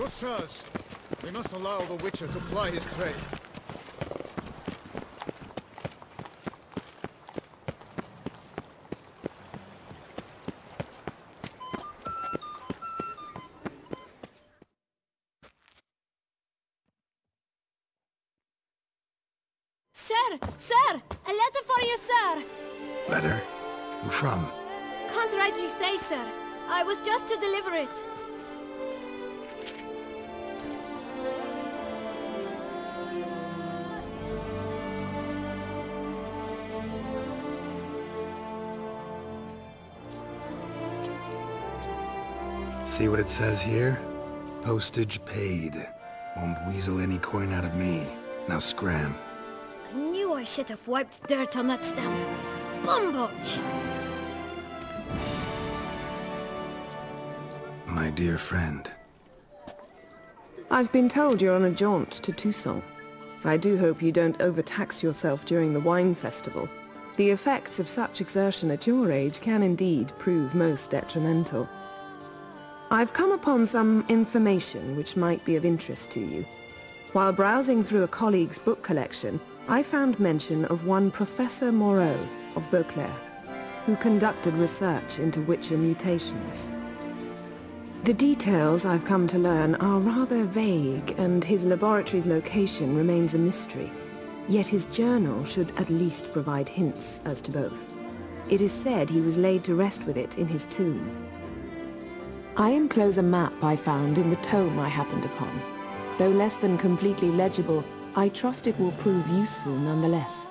Good sirs, we must allow the Witcher to ply his trade. Sir! A letter for you, sir! Letter? Who from? Can't rightly say, sir. I was just to deliver it. See what it says here? Postage paid. Won't weasel any coin out of me. Now scram. I knew I should have wiped dirt on that stamp. Bumbotch! My dear friend. I've been told you're on a jaunt to Toussaint. I do hope you don't overtax yourself during the wine festival. The effects of such exertion at your age can indeed prove most detrimental. I've come upon some information which might be of interest to you. While browsing through a colleague's book collection, I found mention of one Professor Moreau of Beauclair, who conducted research into Witcher mutations. The details I've come to learn are rather vague, and his laboratory's location remains a mystery. Yet his journal should at least provide hints as to both. It is said he was laid to rest with it in his tomb. I enclose a map I found in the tome I happened upon. Though less than completely legible, I trust it will prove useful nonetheless.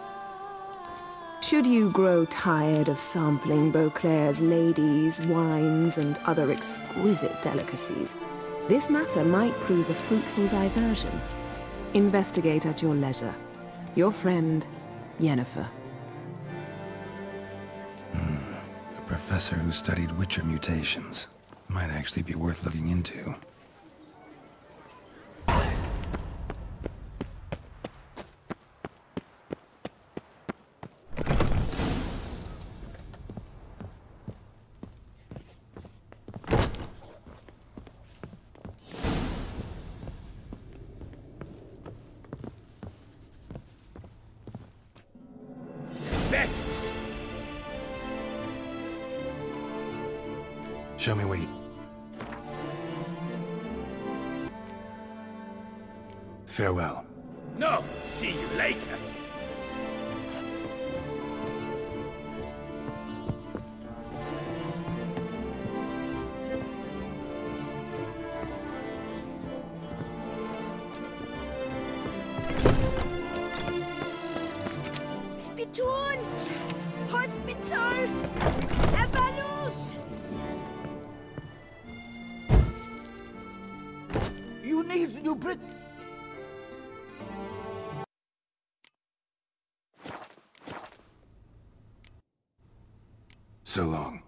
Should you grow tired of sampling Beauclair's ladies, wines, and other exquisite delicacies, this matter might prove a fruitful diversion. Investigate at your leisure. Your friend, Yennefer. A professor who studied Witcher mutations. Might actually be worth looking into. Best. Show me where you... Farewell. No, see you later. Spittoon! Hospital! Evalus! You need new Brit. So long.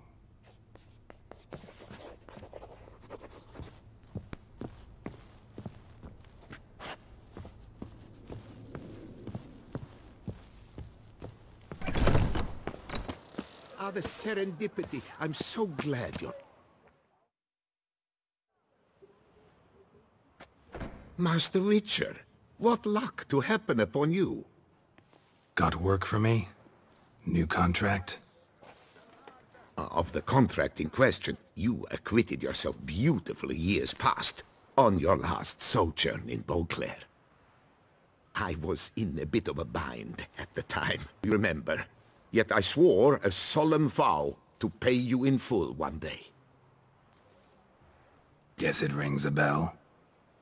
Ah, the serendipity. I'm so glad you're... Master Witcher, what luck to happen upon you. Got work for me? New contract? Of the contract in question, you acquitted yourself beautifully years past, on your last sojourn in Beauclair. I was in a bit of a bind at the time, you remember. Yet I swore a solemn vow to pay you in full one day. Guess it rings a bell.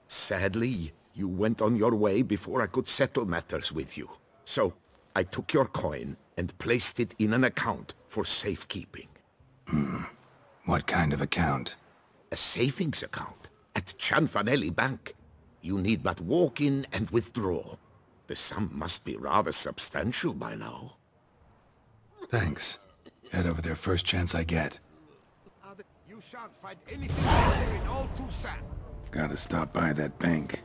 Sadly, you went on your way before I could settle matters with you. So, I took your coin and placed it in an account for safekeeping. What kind of account? A savings account at Cianfanelli Bank. You need but walk in and withdraw. The sum must be rather substantial by now. Thanks. Head over there first chance I get. You shan't find anything better in all Toussaint. Gotta stop by that bank.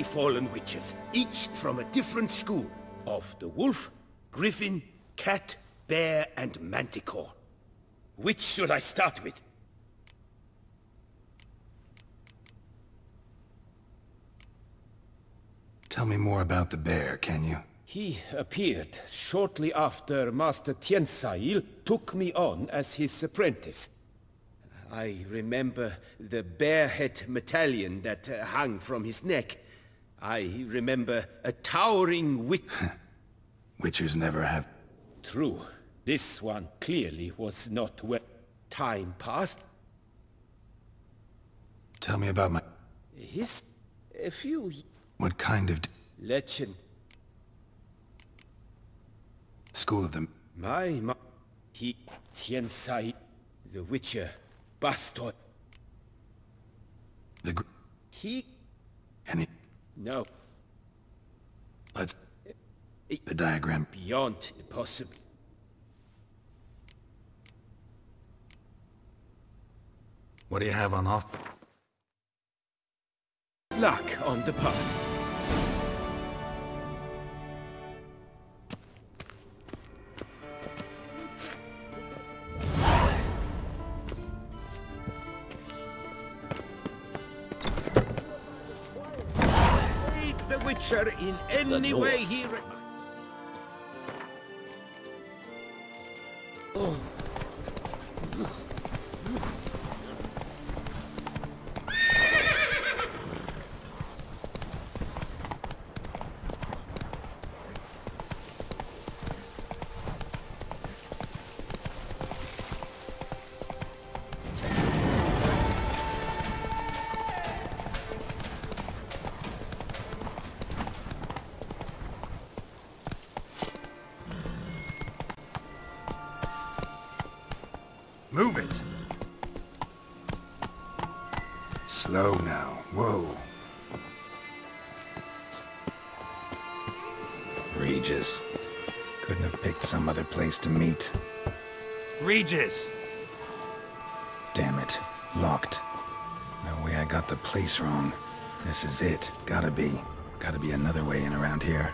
Fallen witches, each from a different school of the wolf, griffin, cat, bear, and manticore. Which should I start with? Tell me more about the bear, can you? He appeared shortly after Master Toussaint took me on as his apprentice. I remember the bear-head medallion that hung from his neck. I remember a towering Witchers never have... True. This one clearly was not where time passed. Tell me about my... A few... What kind of... Legend. School of them... He... Toussaint, the Witcher, bastard. He... Any... No. Let's... The diagram... Beyond impossible. What do you have on off? Luck on the path. Aid the Witcher in any way he... Move it! Slow now. Whoa. Regis. Couldn't have picked some other place to meet. Regis! Damn it. Locked. No way I got the place wrong. This is it. Gotta be. Gotta be another way in around here.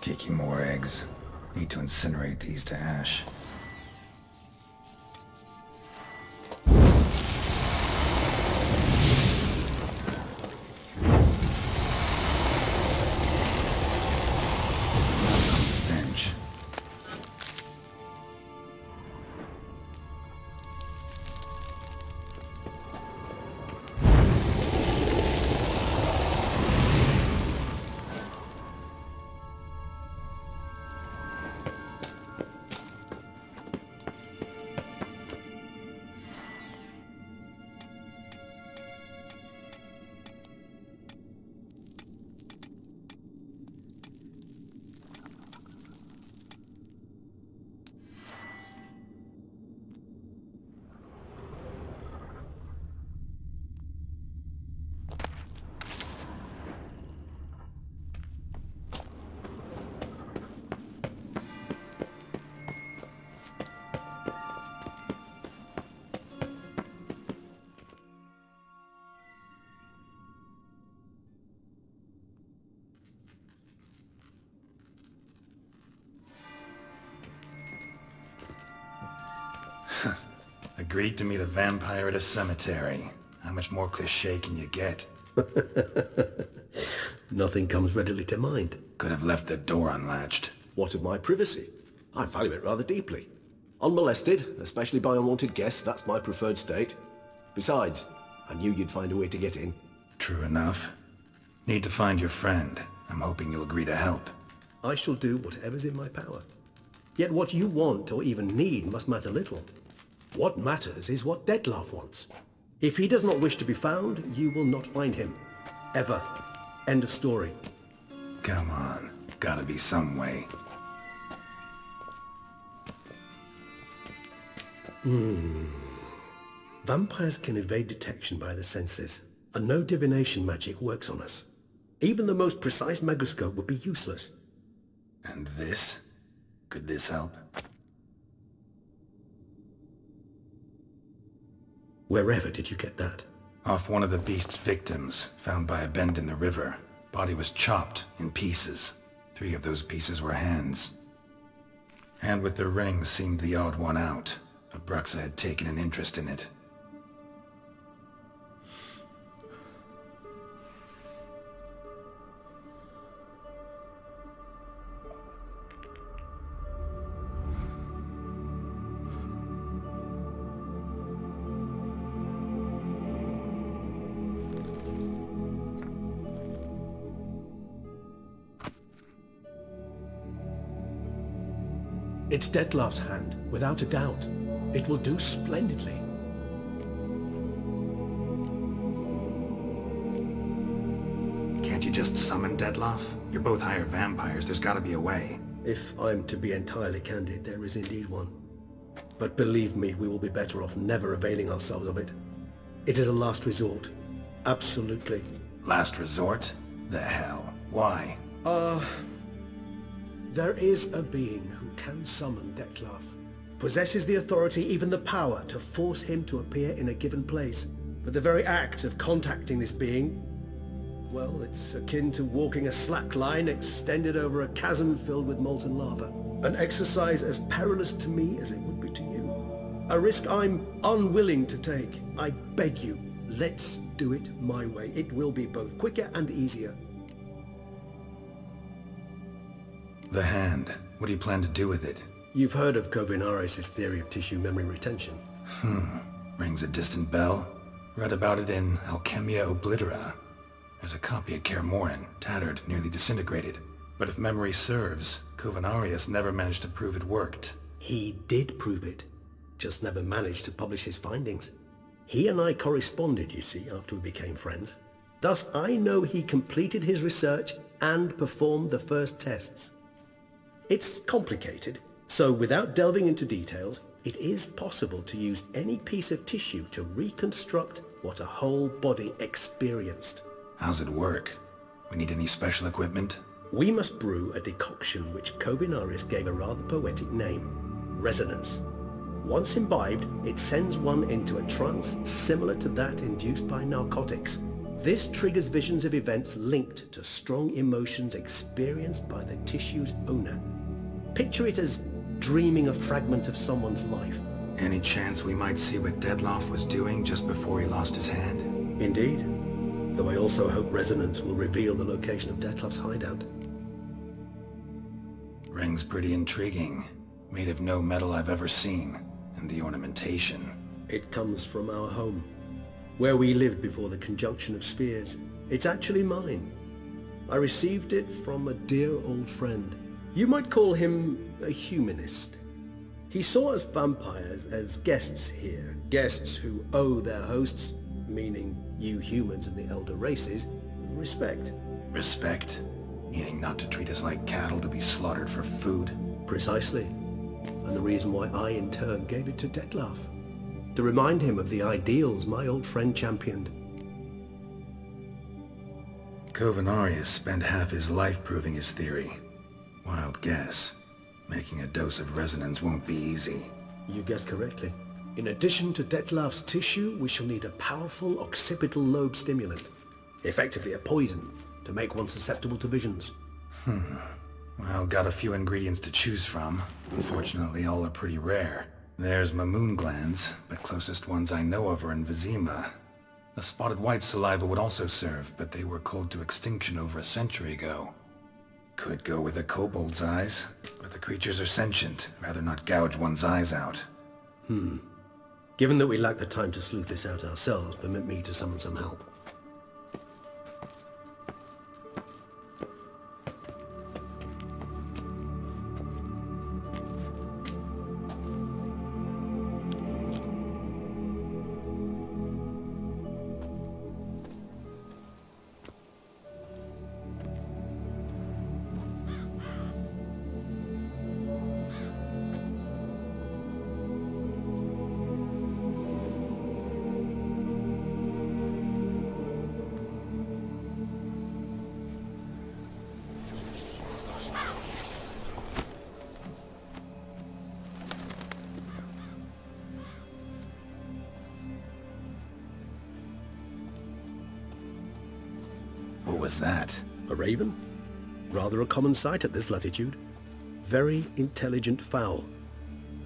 Kicking more eggs. Need to incinerate these to ash. Agreed to meet a vampire at a cemetery. How much more cliché can you get? Nothing comes readily to mind. Could have left the door unlatched. What of my privacy? I value it rather deeply. Unmolested, especially by unwanted guests, that's my preferred state. Besides, I knew you'd find a way to get in. True enough. Need to find your friend. I'm hoping you'll agree to help. I shall do whatever's in my power. Yet what you want or even need must matter little. What matters is what Dettlaff wants. If he does not wish to be found, you will not find him. Ever. End of story. Come on. Gotta be some way. Vampires can evade detection by the senses, and no divination magic works on us. Even the most precise megascope would be useless. And this? Could this help? Wherever did you get that? Off one of the beast's victims, found by a bend in the river. Body was chopped in pieces. 3 of those pieces were hands. Hand with the ring seemed the odd one out, but Bruxa had taken an interest in it. It's Dettlaff's hand, without a doubt. It will do splendidly. Can't you just summon Dettlaff? You're both higher vampires, there's gotta be a way. If I'm to be entirely candid, there is indeed one. But believe me, we will be better off never availing ourselves of it. It is a last resort. Absolutely. Last resort? The hell? Why? There is a being who can summon Dettlaff. Possesses the authority, even the power, to force him to appear in a given place. But the very act of contacting this being, well, it's akin to walking a slack line extended over a chasm filled with molten lava. An exercise as perilous to me as it would be to you. A risk I'm unwilling to take. I beg you, let's do it my way. It will be both quicker and easier. The hand. What do you plan to do with it? You've heard of Kovinaris' theory of tissue memory retention. Rings a distant bell. Read about it in Alchemia Oblitera. There's a copy at Kaer Morhen, tattered, nearly disintegrated. But if memory serves, Kovinaris never managed to prove it worked. He did prove it, just never managed to publish his findings. He and I corresponded, you see, after we became friends. Thus, I know he completed his research and performed the first tests. It's complicated, so without delving into details, it is possible to use any piece of tissue to reconstruct what a whole body experienced. How's it work? We need any special equipment? We must brew a decoction which Kovinaris gave a rather poetic name, resonance. Once imbibed, it sends one into a trance similar to that induced by narcotics. This triggers visions of events linked to strong emotions experienced by the tissue's owner. Picture it as dreaming a fragment of someone's life. Any chance we might see what Dettlaff was doing just before he lost his hand? Indeed. Though I also hope resonance will reveal the location of Dettlaff's hideout. Ring's pretty intriguing. Made of no metal I've ever seen. And the ornamentation. It comes from our home, where we lived before the conjunction of spheres. It's actually mine. I received it from a dear old friend. You might call him a humanist. He saw us vampires as guests here, guests who owe their hosts, meaning you humans and the elder races, respect. Respect? Meaning not to treat us like cattle to be slaughtered for food? Precisely. And the reason why I in turn gave it to Dettlaff. To remind him of the ideals my old friend championed. Kovinaris spent half his life proving his theory. Wild guess. Making a dose of resonance won't be easy. You guessed correctly. In addition to Dettlaff's tissue, we shall need a powerful occipital lobe stimulant. Effectively a poison, to make one susceptible to visions. Well, got a few ingredients to choose from. Unfortunately, all are pretty rare. There's Mamoon glands, but closest ones I know of are in Vizima. A spotted white saliva would also serve, but they were culled to extinction over a century ago. Could go with a kobold's eyes, but the creatures are sentient. Rather not gouge one's eyes out. Given that we lack the time to sleuth this out ourselves, permit me to summon some help. What was that? A raven? Rather a common sight at this latitude. Very intelligent fowl.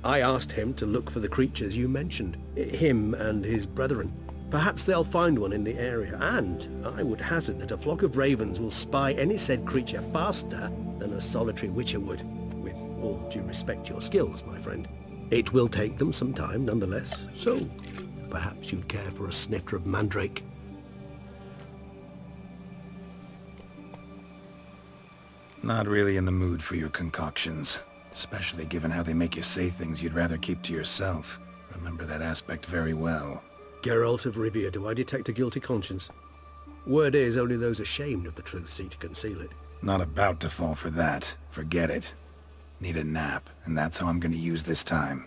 I asked him to look for the creatures you mentioned. Him and his brethren. Perhaps they'll find one in the area, and I would hazard that a flock of ravens will spy any said creature faster than a solitary witcher would. With all due respect to your skills, my friend. It will take them some time, nonetheless, so perhaps you'd care for a snifter of mandrake. Not really in the mood for your concoctions. Especially given how they make you say things you'd rather keep to yourself. Remember that aspect very well. Geralt of Rivia, do I detect a guilty conscience? Word is, only those ashamed of the truth seek to conceal it. Not about to fall for that. Forget it. Need a nap, and that's how I'm gonna use this time.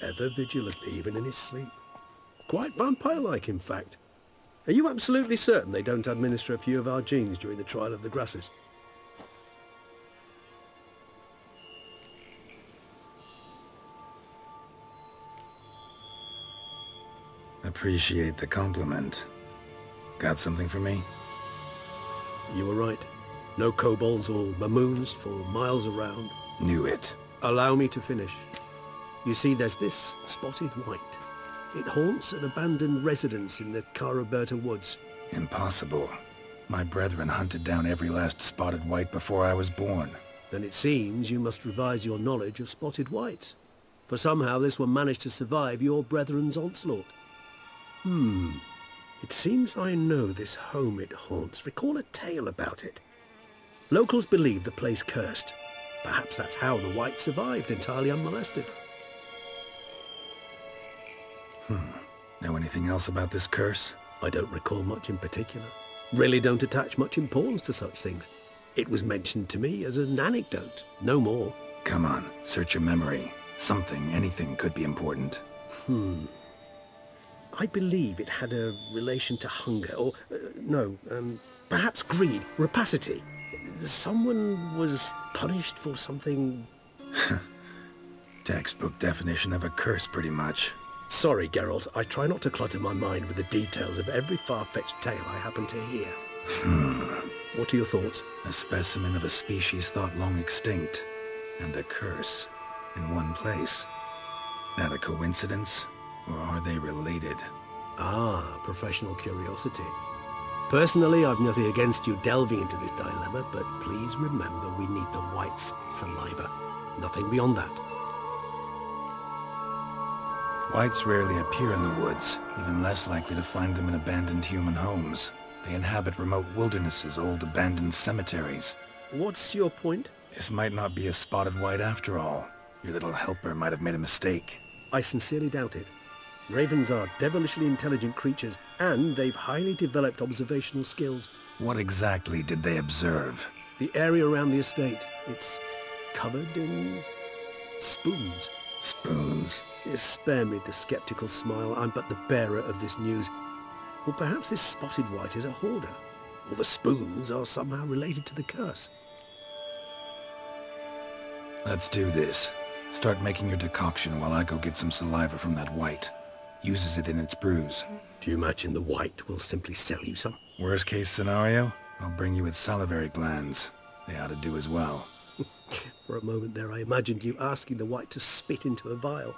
Ever vigilant, even in his sleep. Quite vampire-like, in fact. Are you absolutely certain they don't administer a few of our genes during the trial of the grasses? Appreciate the compliment. Got something for me? You were right. No kobolds or mamoons for miles around. Knew it. Allow me to finish. You see, there's this spotted white. It haunts an abandoned residence in the Caraberta woods. Impossible. My brethren hunted down every last spotted white before I was born. Then it seems you must revise your knowledge of spotted whites. For somehow this one managed to survive your brethren's onslaught. It seems I know this home it haunts. Recall a tale about it. Locals believe the place cursed. Perhaps that's how the white survived entirely unmolested. Know anything else about this curse? I don't recall much in particular. Really don't attach much importance to such things. It was mentioned to me as an anecdote, no more. Come on, search your memory. Something, anything could be important. I believe it had a relation to hunger, or, perhaps greed, rapacity. Someone was punished for something... Textbook definition of a curse, pretty much. Sorry, Geralt, I try not to clutter my mind with the details of every far-fetched tale I happen to hear. What are your thoughts? A specimen of a species thought long extinct, and a curse, in one place. That a coincidence, or are they related? Ah, professional curiosity. Personally, I've nothing against you delving into this dilemma, but please remember we need the white's saliva. Nothing beyond that. Whites rarely appear in the woods, even less likely to find them in abandoned human homes. They inhabit remote wildernesses, old abandoned cemeteries. What's your point? This might not be a spotted white after all. Your little helper might have made a mistake. I sincerely doubt it. Ravens are devilishly intelligent creatures, and they've highly developed observational skills. What exactly did they observe? The area around the estate. It's covered in... spoons. Spoons? Spare me the skeptical smile. I'm but the bearer of this news. Or perhaps this spotted white is a hoarder. Or the spoons are somehow related to the curse. Let's do this. Start making your decoction while I go get some saliva from that white. Uses it in its brews. Do you imagine the white will simply sell you some? Worst case scenario, I'll bring you its salivary glands. They ought to do as well. For a moment there I imagined you asking the white to spit into a vial.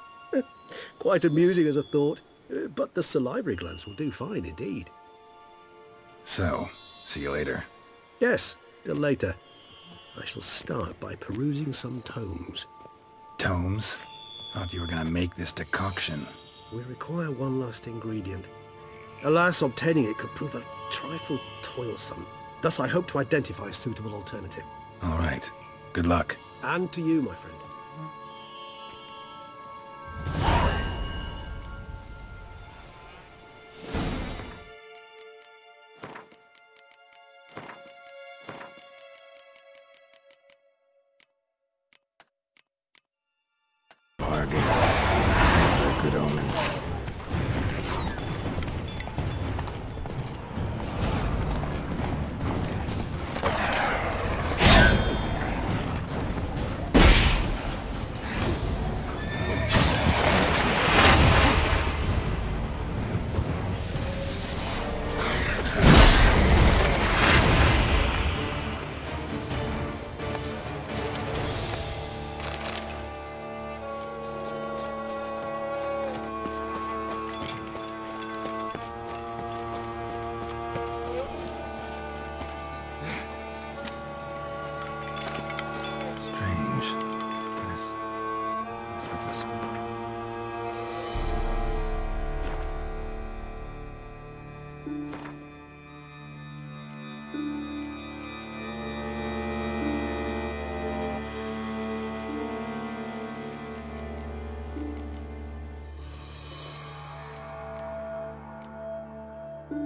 Quite amusing as a thought, but the salivary glands will do fine indeed. So, see you later. Yes, till later. I shall start by perusing some tomes. Tomes? Thought you were gonna make this decoction. We require one last ingredient. Alas, obtaining it could prove a trifle toilsome. Thus I hope to identify a suitable alternative. All right. Good luck. And to you, my friend. A good omen.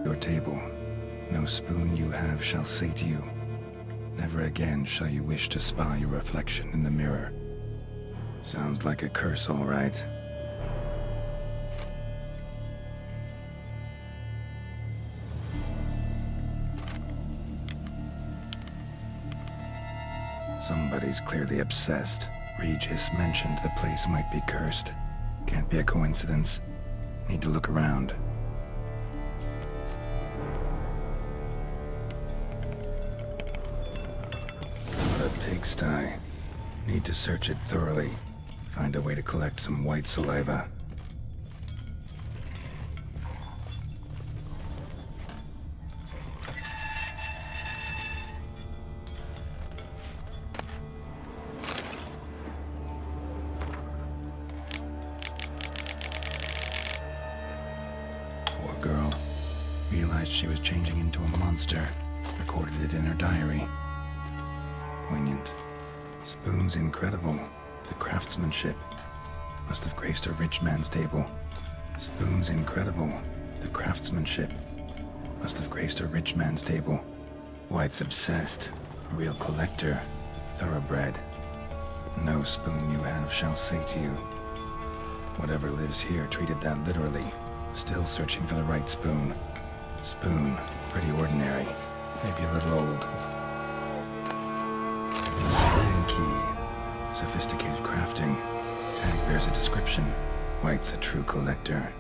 Your table. No spoon you have shall sate you. Never again shall you wish to spy your reflection in the mirror. Sounds like a curse, all right. Somebody's clearly obsessed. Regis mentioned the place might be cursed. Can't be a coincidence. Need to look around. What a pigsty. Need to search it thoroughly. Find a way to collect some white saliva. Poor girl. Realized she was changing into a monster. Recorded it in her diary. Poignant. Spoon's incredible. The craftsmanship must have graced a rich man's table. Spoon's incredible. The craftsmanship must have graced a rich man's table. White's obsessed. A real collector. Thoroughbred. No spoon you have shall sate you. Whatever lives here treated that literally. Still searching for the right spoon. Spoon. Pretty ordinary. Maybe a little old. The spoon key. Sophisticated crafting. Tag bears a description. White's a true collector.